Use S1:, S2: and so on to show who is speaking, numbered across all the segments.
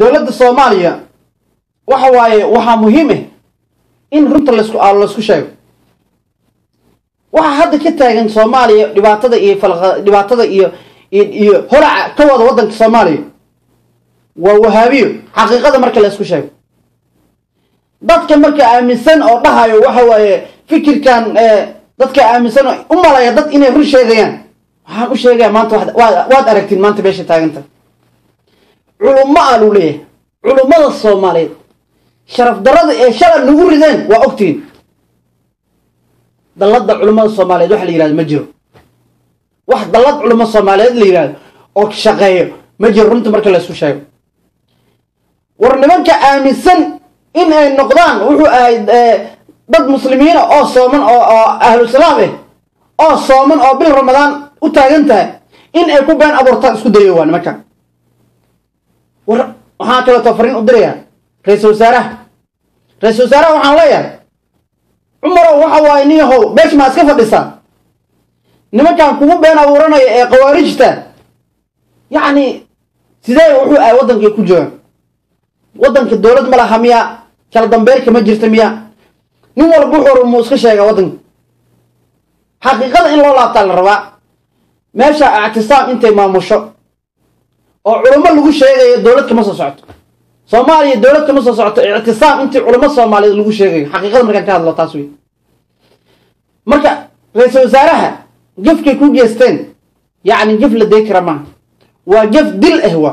S1: دولة الصومالية وحا مهمة إن رنت لسكو شايف waxa hadda ka taagan Soomaaliya dhibaatada iyo holaca ka wada wadanka Soomaaliya waa wahaabiyo xaqiiqada marka la isku sheego dadka marka aaminsan oo dhahayo waxa waaye fikirkan dadka aaminsan u malaya dad inay run sheegayaan waxaan u sheegayaa maanta waad aragtiin maanta beesha taaganta culummo aan u leeyahay culummada Soomaaliyeed sharaf darada ee shalay lagu rideen waa ogtiin دلد علماء الصوماليين واحد اللي يراد مجرو واحد دلد علماء الصوماليين اللي يراد أو شقيق مجرو رنت مركز لسه شايف ورنبان كآمن سن إن النقدان وحو ضد مسلمين أو صومن أو أهل السلامة أو صومن أو بالرمضان وتاجنتها إن يكون بين أبورتان اسكو ديوان مكان وهكذا تفرين أدريها رئيس الوزراء وحان ليا عمره وحوا إنيه بيش ما أسكفه بسا نما كان كمو بين أبورنا قوارجته يعني سيداي وحوا وطن كي كجوا وطن كالدولة ملاها مياه كالدنبير كما جرت مياه نمو البحر وموسكشة وطن حقيقة إن الله تعالى الرواء ماشا اعتصام انت ما مشو وعلماء لغو شيء الدولة كما سعت Soomaaliya dawladda ma soo socoto ictisaam intii culamo Soomaaliyeed lagu sheegay xaqiiqada markaan ka hadlo taas weey marka ra'iisul wasaaraha gafkay ku geesteen yaani gaf la deekra ma waa gaf dil ahwa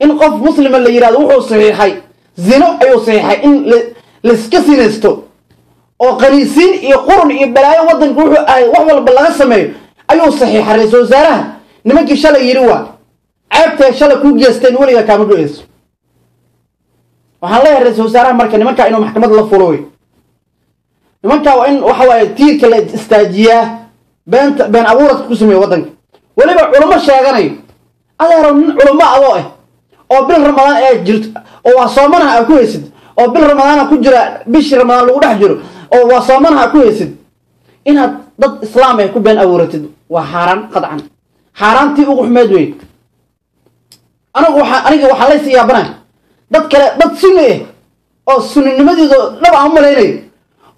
S1: in qof muslim la yiraahdo wuxuu saxiixay zino ayuu saxiixay in la iska sinaysto oo qaniisiin iyo qurun iyo balaayo wadanku wuxuu ay wax walba laga sameeyo ayuu saxiixay ra'iisul wasaaraha nimankii shalay yiri waa ceebtay shalay ku geesteen waliga kama go'ayso waxaan leeyahay ra'iisul wasaaraha marka nimanka inuu maxkamad la fulo nimanka waa in waxa waaye tiirka la istaajiyaa been abuurad ku sameeyo wadanka waliba culamo sheeganayo adeero culamo adoo oo bil ramadaan ay jirto oo waa soomanaha ku haysid oo bil ramadaan ku jira bishii ramadaan lagu dhex jiro oo waa soomanaha ku haysid inaad dad islaam ay ku been abuuratid waa xaraan qadcan xaraantii ugu xumeed weey aniga waxa la siyaabana dad kale dad sunni oo sunninimadooda laba aan maleynay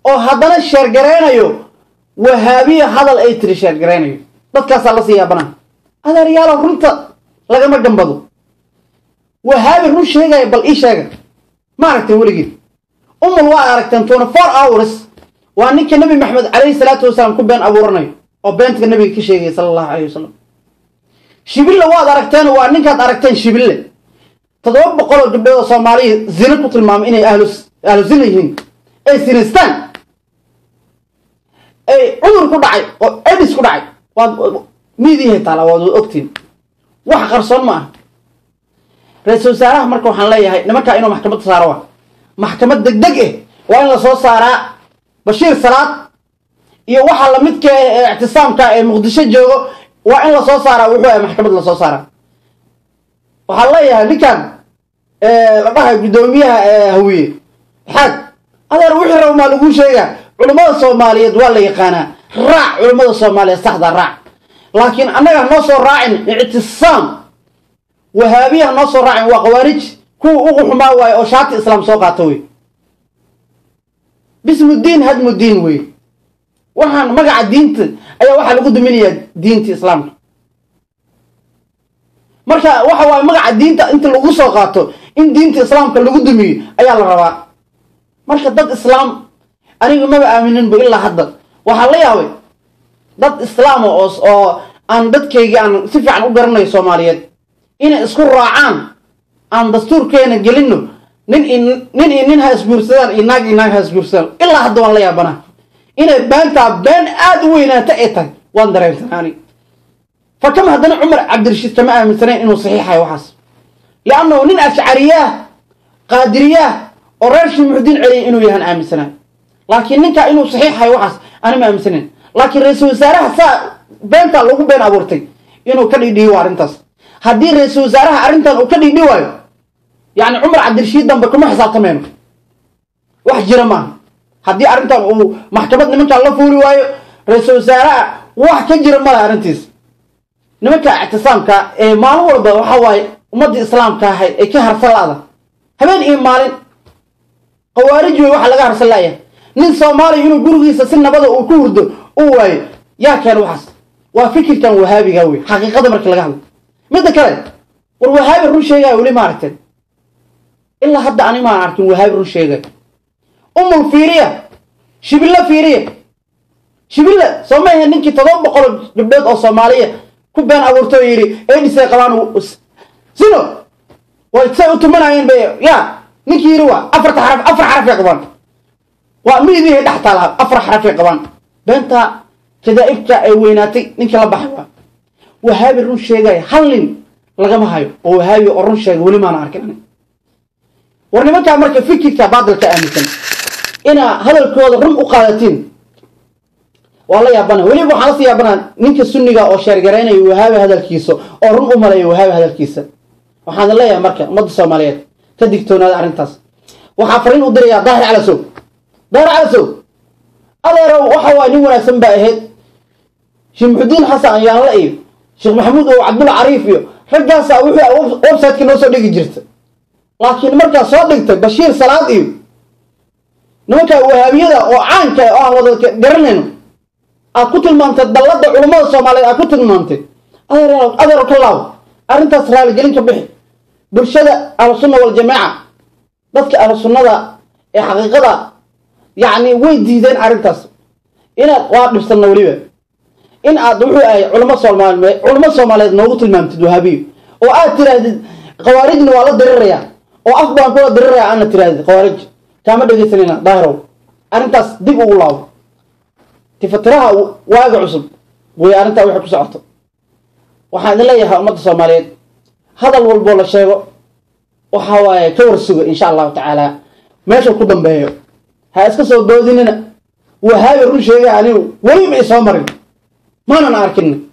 S1: oo haddana sheer gareynayo wahaabiya hadal ay tiri sheer gareynayo dadkaas la siyaabana adeeryaal runta laga ma gambado wahaabi run sheegay bal ii sheega ma aragtay waligii waa aragtan 24 hours waa ninka nabi maxamed alayhi salaatu wasalaam ku been abuuranayo oo beenta nabiga ka sheegay sallallahu alayhi wasallam shibille waad aragteen waa ninkaad aragteen shibille 700 gabdhood Soomaaliya zina ku tilmaamay inay ahlu zina yihiin ay sinistaan ay cudur ku dhacay oo edis ku dhacay waa miidiyaha talaawad ogtiin wax qarsoon ma ra'iisul wasaaraha marka waxaan leeyahay nimanka inuu maxkamad saaro maxkamad degdeg waa in la soo saaraa Bashiir Salaad iyo waxa la midka ictisaamka ee Muqdisho joogo waa in la soo saaraa wuxuu maxkamad la soo saaraa waxa leeyahay ninkan la dhahay gudoomiyaha hawiye xad adeer wixii rabo ma lagu sheegaa culimada Soomaaliyeed waa la yaqaanaa raac culimada Soomaaliyeed saxda raac laakiin anaga noo soo raacin ictisaam wahaabiyaha noo soo raacin waa qawaarij ku ugu xumaa waay oo shaati islaam soo qaato way bismuddin hadmuddin way waxaan magaca diinta ayaa waxa lagu duminayaa diinta islaamka marka waxa waa magaca diinta inta lagu soo qaato in diinta islaamka lagu dumiyo ayaa la rabaa marka dad islaam aniga ma aaminin ba ilaa hadda waxa la yaabay dad islaam oo aan dadkayga aan si fiican u garanayo Soomaaliyeed inay isku raacaan aan dastuurkeena gelino nin ha isbuursadaan inaag ha isbuursadaan ilaa hadda waan la yaabana inay been aad u weynaata ay tahay waan dareensanaani فكم هذا عمر عبد الرشيد كما آمن سنين إنه صحيح وحص لأنه نين أشعرية قادرية ورش المحدين عليه إنه يهان آمن سنين لكن نين إنه صحيح وحص أنا ما آمن سنين لكن رئيس وزراء بنت الله بين أبورتي إنه كذي ديوار انتص هدي رئيس وزراء أرنتن وكذي ديوار يعني عمر عبد الرشيد دم بكم حصل تمام واحد جرمان هدي أرنتن ومحكمة من الله فوري واي رئيس وزراء واحد كجرمان أرنتيس nimanka ictisaamka maalin walba waxa way ummadii islaamka ahayd ay ka harsan laada habeen iyo maalin qawaarij way waxa laga harsan laaya nin Soomaali inuu gurigiisa si nabada uu ku hurdo uu waayo yaa keen waxaas waa fikirkan wahaabiga way xaqiiqada markii laga hadlo mid kale war wahaabi run sheegay wali ma aragteen illa hadda ani ma arkin wahaabi run sheegay umul fiiriya shibilla Soomaaliya ninkii 700 gabdhood oo Soomaaliya ku been abuurtay yiri ee dhisay qabaan sino way say u tumanayeen bay ya ninkii yiri waa afar xaraf ay qabaan waa miidii dhaxtaala afar xaraf ay qabaan beenta kadaa'ibka ay weynaatay ninkii la baxay wahaabi run sheegay halin lagama hayo oo wahaabi oo run sheegay wali ma arkin war nimanka marka fikirka baadilka aaminsan ina hadalkooda run u qaadatiin wala yaabana wali waxa la yaabana ninka sunniga oo sheergareynay wahaabi hadalkiisa oo run u maleeyo wahaabi hadalkiisa waxaan leeyahay marka ummadda Soomaaliyeed ka digtoonaada arintaas waxa fariin u diraya daahir calasow adeero waxa waa nin wanaagsan baa ahayd Sheikh Muxudiin Xasan ayaan la eey Sheikh Maxamuud oo Cabdul Ariif iyo ragaas wuxuu website-ka noo soo dhigi jirtay laakiin marka soo dhigtay Bashiir Salaad iyo nimanka wahaabiyada oo caanka ah wada garanayno aad ku tilmaantay dalada culimada Soomaaliyeed aad ku tilmaantay adeero kalaw arintaas raali gelin ka bixi bulshada ahlusunna wal jamaa dadka ahlusunnada ee xaqiiqada yaani way diideen arintaas inaad waa dhibsanna waliba in aad wuxuu ay culimo Soomaaliyeed noogu tilmaamtid wahaabiyo oo aad tiraahdid qawaarijna waa la diriraya oo afbaan kula diriraya aan tiraahdo qawaarij kama dhageysanina daahiro arintaas dib ugu laaw tifatiraha waaga cusub way arinta waxa ku socoto waxaan leeyahay ummadda Soomaaliyeed hadal walbo la sheego waxa waaye ka warsugo insha Allah taala meesha ku dambeeyo ha iska soo doodinina wahaabi run sheegay anigu wali ma soo marin ma arkin